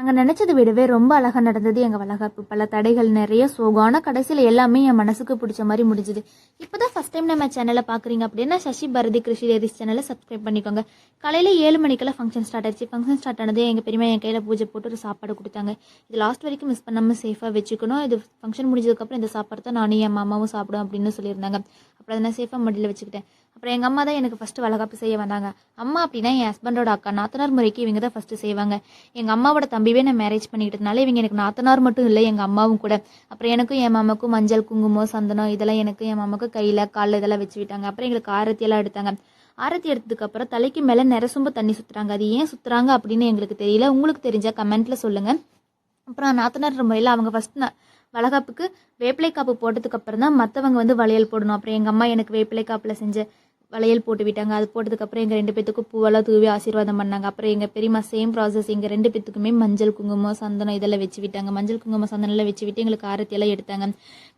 நாங்கள் நினச்சதை விடவே ரொம்ப அழகாக நடந்தது எங்கள் வளகாப்பு. பல தடைகள், நிறைய சோகம், ஆனால் கடைசியில் எல்லாமே என் மனசுக்கு பிடிச்ச மாதிரி முடிஞ்சுது. இப்போ தான் ஃபஸ்ட் டைம் நம்ம சேனலை பார்க்குறீங்க அப்படின்னா சசி பாரதி கிருஷி லேடிஸ் சேனலை சப்ஸ்கிரைப் பண்ணிக்கோங்க. காலையில் 7 மணிக்கெல்லாம் ஃபங்க்ஷன் ஸ்டார்ட் ஆயிடுச்சு. ஃபங்க்ஷன் ஸ்டார்ட் ஆனது எங்கள் பெரியமா என் கையில் பூஜை போட்டு ஒரு சாப்பாடு கொடுத்தாங்க. இது லாஸ்ட் வரைக்கும் மிஸ் பண்ணாமல் சேஃபாக வச்சுக்கணும். இது ஃபங்க்ஷன் முடிஞ்சதுக்கப்புறம் இந்த சாப்பாடு தான் நானும் என் மாமாவும் சாப்பிடும் அப்படின்னு சொல்லியிருந்தாங்க. அப்புறம் அதை நான் சேஃபாக மடியில் வச்சுக்கிட்டேன். அப்புறம் எங்கள் அம்மா தான் எனக்கு ஃபஸ்ட்டு வளகாப்பு செய்ய வந்தாங்க. அம்மா அப்படின்னா என் ஹஸ்பண்டோட அக்கா, நாத்தனார் முறைக்கு இவங்க தான் ஃபஸ்ட்டு செய்வாங்க. எங்கள் அம்மாவோட தம்பிவே நான் மேரேஜ் பண்ணிக்கிட்டதுனால இவங்க எனக்கு நாத்தனார் மட்டும் இல்லை, எங்கள் அம்மாவும் கூட. அப்புறம் எனக்கும் என் மாமாக்கும் மஞ்சள், குங்குமம், சந்தனம் இதெல்லாம் எனக்கு என் மாமாவுக்கு கையில் காலில் இதெல்லாம் வச்சு விட்டாங்க. அப்புறம் எங்களுக்கு ஆரத்தியெல்லாம் எடுத்தாங்க. ஆரத்தி எடுத்ததுக்கப்புறம் தலைக்கு மேலே நிறசும்ப தண்ணி சுற்றுறாங்க. அது ஏன் சுற்றுறாங்க அப்படின்னு எங்களுக்கு தெரியல. உங்களுக்கு தெரிஞ்சால் கமெண்ட்டில் சொல்லுங்கள். அப்புறம் நாத்தனார் முறையில் அவங்க ஃபஸ்ட்டு வளகாப்புக்கு வேப்பிலை காப்பு போட்டதுக்கப்புறம் தான் மற்றவங்க வந்து வளையல் போடணும். அப்புறம் எங்கள் அம்மா எனக்கு வேப்பிலை காப்பில் செஞ்ச வளையல் போட்டு விட்டாங்க. அது போட்டதுக்கப்புறம் எங்கள் 2 பேத்துக்கும் பூவெல்லாம் தூவி ஆசீர்வாதம் பண்ணாங்க. அப்புறம் எங்கள் பெரியம்மா சேம் ப்ராசஸ் எங்கள் 2 பேத்துக்குமே மஞ்சள், குங்குமம், சந்தனம் இதெல்லாம் வச்சு விட்டாங்க. மஞ்சள், குங்குமம், சந்தனம்லாம் வச்சு விட்டு எங்களுக்கு ஆரத்தியெல்லாம் எடுத்தாங்க.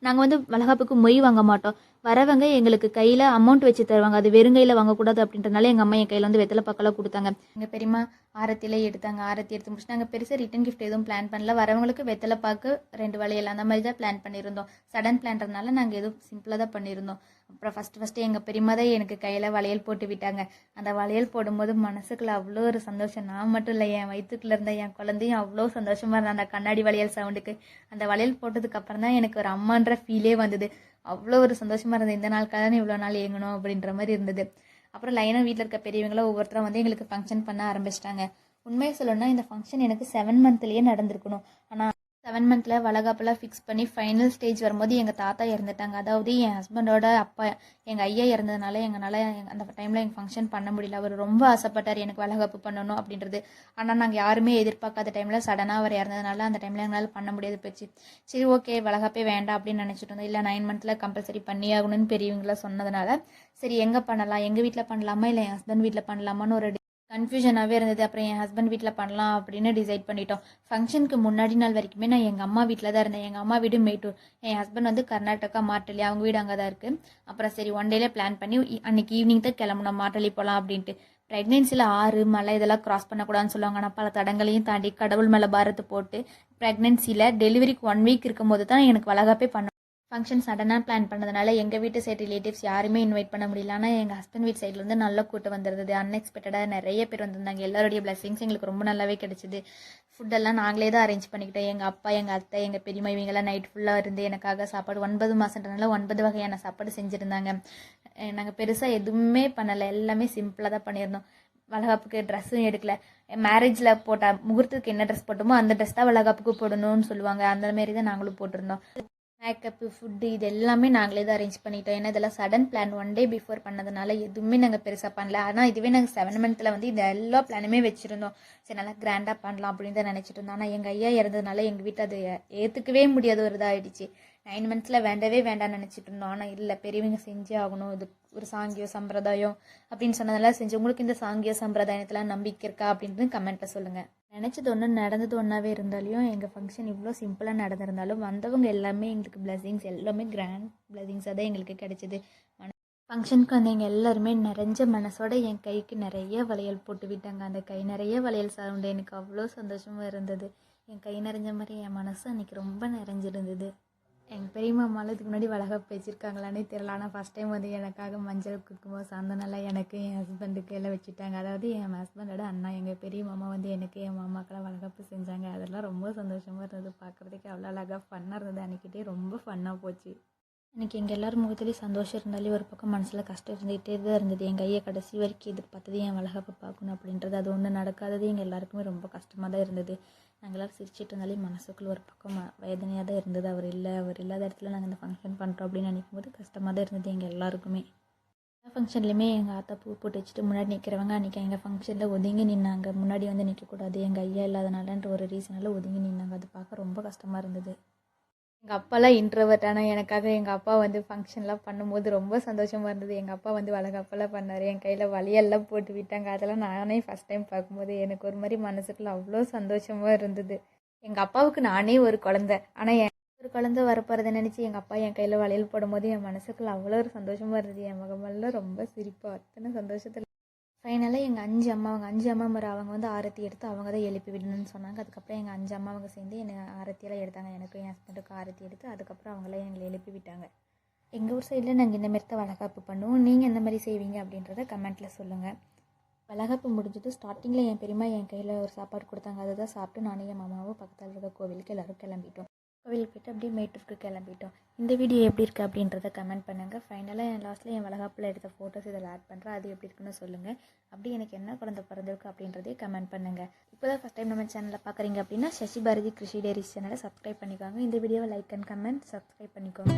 நாங்கள் வந்து வளகாப்புக்கு மொய் வாங்க மாட்டோம். வரவங்க எங்களுக்கு கையில் அமௌண்ட் வச்சு தருவாங்க. அது வெறுங்கையில் வாங்கக்கூடாது அப்படின்றனால எங்கள் அம்மா என் கையில் வந்து வெத்தலை பாக்கெல்லாம் கொடுத்தாங்க. எங்கள் பெரியம்மா ஆரத்தியில் எடுத்தாங்க. ஆரத்தி எடுத்து முடிச்சு நாங்கள் பெருசாக ரிட்டன் கிஃப்ட் எதுவும் பிளான் பண்ணல. வரவங்களுக்கு வெத்தலை பாக்கு 2 வளையல் அந்த மாதிரி தான் பிளான் பண்ணியிருந்தோம். சடன் பிளான்றதுனால நாங்கள் எதுவும் சிம்பிளாக தான் பண்ணியிருந்தோம். அப்புறம் ஃபஸ்ட்டு எங்கள் பெரியம்மா தான் எனக்கு கையில் வளையல் போட்டு விட்டாங்க. அந்த வளையல் போடும்போது மனசுக்குள்ள அவ்வளோ ஒரு சந்தோஷம். நான் மட்டும் இல்லை, என் வயிற்றுக்குள்ளே இருந்த என் குழந்தையும் அவ்வளோ சந்தோஷமாக இருந்தேன் அந்த கண்ணாடி வளையல் சவுண்டுக்கு. அந்த வளையல் போட்டதுக்கப்புறம் தான் எனக்கு ஒரு அம்மான்ற ஃபீலே வந்தது. அவ்வளோ ஒரு சந்தோஷமாக இருந்தது. இந்த நாளுக்காக இவ்வளோ நாள் ஏங்கணும் அப்படின்ற மாதிரி இருந்தது. அப்புறம் லைனாக வீட்டில் இருக்க பெரியவங்களும் ஒவ்வொருத்தரும் வந்து எங்களுக்கு ஃபங்க்ஷன் பண்ண ஆரம்பிச்சிட்டாங்க. உண்மையை சொல்லணும்னா இந்த ஃபங்க்ஷன் எனக்கு 7 மந்த்லேயே நடந்திருக்கணும். ஆனால் 7 மந்தில் வளகாப்பெல்லாம் ஃபிக்ஸ் பண்ணி ஃபைனல் ஸ்டேஜ் வரும்போது எங்கள் தாத்தா இறந்துட்டாங்க. அதாவது என் ஹஸ்பண்டோட அப்பா, எங்கள் ஐயா இறந்ததுனால எங்களால் அந்த டைமில் எங்கள் ஃபங்க்ஷன் பண்ண முடியல. அவர் ரொம்ப ஆசைப்பட்டார் எனக்கு வளகாப்பு பண்ணணும் அப்படின்றது. ஆனால் நாங்கள் யாருமே எதிர்பார்க்காத டைமில் சடனாக அவர் இறந்ததுனால அந்த டைமில் எங்களால் பண்ண முடியாது போச்சு. சரி ஓகே வளகாப்பே வேண்டாம் அப்படின்னு நினச்சிட்டு இருந்தோம். இல்லை 9 மந்தில் கம்பல்சரி பண்ணியாகணும்னு பெரியவங்களாம் சொன்னதுனால சரி எங்கே பண்ணலாம், எங்கள் வீட்டில் பண்ணலாமா இல்லை என் ஹஸ்பண்ட் வீட்டில் பண்ணலாமான்னு ஒரு கன்ஃபியூஷனாகவே இருந்தது. அப்புறம் என் ஹஸ்பண்ட் வீட்டில் பண்ணலாம் அப்படின்னு டிசைட் பண்ணிட்டோம். ஃபங்க்ஷனுக்கு முன்னாடி நாள் வரைக்குமே நான் எங்கள் அம்மா வீட்டில் தான் இருந்தேன். எங்கள் அம்மா வீடு மேட்டூர், என் ஹஸ்பண்ட் வந்து கர்நாடகா மாட்டலி, அவங்க வீடு அங்கே தான் இருக்குது. அப்புறம் சரி 1 டேல பிளான் பண்ணி அன்றைக்கி ஈவினிங் தான் கிளம்புனோம் மாட்டலி போகலாம் அப்படின்ட்டு. ப்ரெக்னென்சியில் 6 மலை இதெல்லாம் க்ராஸ் பண்ணக்கூடாதுன்னு சொல்லுவாங்க. ஆனால் பல தடங்களையும் தாண்டி கடவுள் மேலே பாரத்தை போட்டு ப்ரெக்னென்சியில் டெலிவரிக்கு 1 வீக் இருக்கும்போது தான் எனக்கு வளகாப்பே பண்ணோம். ஃபங்க்ஷன் சடனாக பிளான் பண்ணதுனால எங்கள் வீட்டு சைட் ரிலேட்டிவ்ஸ் யாருமே இன்வைட் பண்ண முடியல. ஆனால் எங்கள் ஹஸ்பண்ட் வீட் சைட்லேருந்து நல்ல கூட்டம் வந்துருந்தது. அன்எக்ஸ்பெக்டடாக நிறைய பேர் வந்திருந்தாங்க. எல்லாருடைய பிளஸிங்ஸ் எங்களுக்கு ரொம்ப நல்லாவே கிடச்சிது. ஃபுட்டெல்லாம் நாங்களே தான் அரேஞ்ச் பண்ணிக்கிட்டோம். எங்கள் அப்பா, எங்கள் அத்தை, எங்கள் பெரியம்மா இவங்கெல்லாம் நைட் ஃபுல்லாக இருந்து எனக்காக சாப்பாடு 9 மாதன்றனால 9 வகையான சாப்பாடு செஞ்சுருந்தாங்க. நாங்கள் பெருசாக எதுவுமே பண்ணலை, எல்லாமே சிம்பிளாக தான் பண்ணியிருந்தோம். வளகாப்புக்கு ட்ரெஸ்ஸும் எடுக்கல. மேரேஜில் போட்ட முகூர்த்தத்துக்கு என்ன ட்ரெஸ் போட்டோமோ அந்த ட்ரெஸ் தான் வளகாப்புக்கு போடணும்னு சொல்லுவாங்க. அந்த மாரி தான் நாங்களும் போட்டிருந்தோம். மேக்கப்பு, ஃபுட்டு இது எல்லாமே நாங்களே தான் அரேஞ்ச் பண்ணிட்டோம். ஏன்னா இதெல்லாம் சடன் பிளான் 1 டே பிஃபோர் பண்ணதுனால எதுவுமே நாங்கள் பெருசாக பண்ணல. ஆனால் இதுவே நாங்கள் 7 மந்தில் வந்து இந்த எல்லா பிளானுமே வச்சுருந்தோம். சரி நல்லா கிராண்டாக பண்ணலாம் அப்படின்னு தான் நினச்சிட்டு இருந்தோம். ஆனால் எங்கள் ஐயா இறந்ததுனால எங்கள் வீட்டில் அது ஏற்றுக்கவே முடியாத ஒரு இதாகிடுச்சு. 9 மந்த்ஸில் வேண்டவே வேண்டாம்னு நினச்சிட்டு இருந்தோம். ஆனால் இல்லை, பெரியவங்க செஞ்சே ஆகணும், இது ஒரு சாங்கியம் சம்பிரதாயம் அப்படின்னு சொன்னதெல்லாம் செஞ்சு. உங்களுக்கு இந்த சாங்கிய சம்பிரதாயத்தில் நம்பிக்கை இருக்கா அப்படின்னு கமெண்ட்டில் சொல்லுங்கள். நினச்சது ஒன்று நடந்தது ஒன்றாவே இருந்தாலும் எங்கள் ஃபங்க்ஷன் இவ்வளோ சிம்பிளாக நடந்திருந்தாலும் வந்தவங்க எல்லாமே எங்களுக்கு பிளெஸிங்ஸ், எல்லாமே கிராண்ட் பிளெஸிங்ஸாக தான் எங்களுக்கு கிடைச்சிது. ஃபங்க்ஷனுக்கு வந்தவங்க எல்லாருமே நிறைஞ்ச மனசோட என் கைக்கு நிறைய வளையல் போட்டு விட்டாங்க. அந்த கை நிறைய வளையல் சவுண்டு எனக்கு அவ்வளோ சந்தோஷமாக இருந்தது. என் கை நிறைஞ்ச மாதிரி என் மனசு அன்றைக்கி ரொம்ப நிறைஞ்சிருந்தது. எங்கள் பெரியம்மா அம்மாவில் இதுக்கு முன்னாடி வளகாப்பு வச்சுருக்காங்களானே தெரியல. ஆனால் ஃபஸ்ட் டைம் வந்து எனக்காக மஞ்சள், குங்குமம், சந்தனம்லாம் எனக்கு என் ஹஸ்பண்டுக்கு எல்லாம் வச்சுட்டாங்க. அதாவது என் ஹஸ்பண்டோட அண்ணா, எங்கள் பெரிய மாமா வந்து எனக்கு என் மாமாக்கெல்லாம் வளகாப்பு செஞ்சாங்க. அதெல்லாம் ரொம்ப சந்தோஷமாக இருந்தது. பார்க்குறதுக்கு அவ்வளோ அழகாக ஃபன்னாக இருந்தது. அன்றைக்கிட்டே ரொம்ப ஃபன்னாக போச்சு. இன்றைக்கி எங்கள் எல்லோரும் முகத்துலேயும் சந்தோஷம் இருந்தாலே ஒரு பக்கம் மனசில் கஷ்டம் இருந்துகிட்டே தான் இருந்தது. என் கையை கடைசி வரைக்கும் எதிர்பார்த்தது என் வளகாப்பு பார்க்கணும் அப்படின்றது. அது ஒன்று நடக்காதது எங்கள் எல்லாருக்குமே ரொம்ப கஷ்டமாக தான் இருந்தது. நாங்கள் எல்லோரும் சிரிச்சிட்டு இருந்தாலே மனசுக்குள்ள ஒரு பக்கம் வேதனையாக தான் இருந்தது. அவர் இல்லாத இடத்துல நாங்கள் இந்த ஃபங்க்ஷன் பண்ணுறோம் அப்படின்னு நினைக்கும் போது கஷ்டமாக தான் இருந்தது எங்கள் எல்லாருக்குமே. எல்லா ஃபங்க்ஷன்லையுமே எங்கள் ஆத்தா பூ போட்டு வச்சுட்டு முன்னாடி நிற்கிறவங்க அன்றைக்கி எங்கள் ஃபங்க்ஷனில் ஒதுங்கி நின்னாங்க. முன்னாடி வந்து நிற்கக்கூடாது, எங்கள் ஐயா இல்லாதனாலன்ற ஒரு ரீசனால் ஒதுங்கி நின்னாங்க. அது பார்க்க ரொம்ப கஷ்டமாக இருந்தது. எங்கள் அப்பாலாம் இன்ட்ரோவர்ட். ஆனால் எனக்காக எங்கள் அப்பா வந்து ஃபங்க்ஷன்லாம் பண்ணும்போது ரொம்ப சந்தோஷமாக இருந்தது. எங்கள் அப்பா வந்து வளகாப்பெல்லாம் பண்ணார், என் கையில் வளையல்லாம் போட்டு விட்டாங்க. அதெல்லாம் நானே ஃபஸ்ட் டைம் பார்க்கும்போது எனக்கு ஒரு மாதிரி மனசுக்குள்ள அவ்வளோ சந்தோஷமாக இருந்தது. எங்கள் அப்பாவுக்கு நானே ஒரு குழந்தை, ஆனால் ஒரு குழந்தை வரப்போகிறத நினச்சி எங்கள் அப்பா என் கையில் வளையல் போடும்போது என் மனசுக்குள்ள அவ்வளோ ஒரு சந்தோஷமாக இருந்தது. என் மகமெல்லாம் ரொம்ப சிரிப்பாக அத்தனை சந்தோஷத்தில் ஃபைனலாக எங்கள் 5 அம்மா முறை அவங்க வந்து ஆரத்தி எடுத்து அவங்க தான் எழுப்பி விடணும்னு சொன்னாங்க. அதுக்கப்புறம் எங்கள் 5 அம்மாவங்க சேர்ந்து என்னை ஆரத்தியெல்லாம் எடுத்தாங்க. எனக்கும் என் ஹஸ்பண்டுக்கும் ஆரத்தி எடுத்து அதுக்கப்புறம் அவங்களாம் எங்களை எழுப்பி விட்டாங்க. எங்கள் ஊர் சைடில் நாங்கள் இந்தமாரி தான் வளகாப்பு பண்ணுவோம். நீங்கள் எந்த மாதிரி செய்வீங்க அப்படின்றத கமெண்ட்டில் சொல்லுங்கள். வளகாப்பு முடிஞ்சது ஸ்டார்டிங்கில் என் பெரியம்மா என் கையில் ஒரு சாப்பாடு கொடுத்தாங்க. அதை தான் சாப்பிட்டு நானும் என் மாமாவும் பக்கத்தில் இருக்க கோவிலுக்கு எல்லோரும் கிளம்பிட்டோம். கோவிலுக்கு போய்ட்டு அப்படியே மேட்டூருக்கு கிளம்பிட்டோம். இந்த வீடியோ எப்படி இருக்குது அப்படின்றத கமெண்ட் பண்ணுங்கள். ஃபைனலாக என் லாஸ்ட்டில் என் வளகாப்பில் எடுத்த ஃபோட்டோஸ் இதில் ஆட் பண்ணுறேன். அது எப்படி இருக்குன்னு சொல்லுங்கள். அப்படி எனக்கு என்ன குழந்தை பிறந்திருக்கு அப்படின்றதே கமெண்ட் பண்ணுங்கள். இப்போ தான் ஃபஸ்ட் டைம் நம்ம சேனலில் பார்க்குறீங்க அப்படின்னா சசி பாரதி கிருஷி டேரிஸ் சேனலை சப்ஸ்கிரைப் பண்ணிக்கோங்க. இந்த வீடியோவை லைக் அண்ட் கமெண்ட் சப்ஸ்கிரைப் பண்ணிக்கோங்க.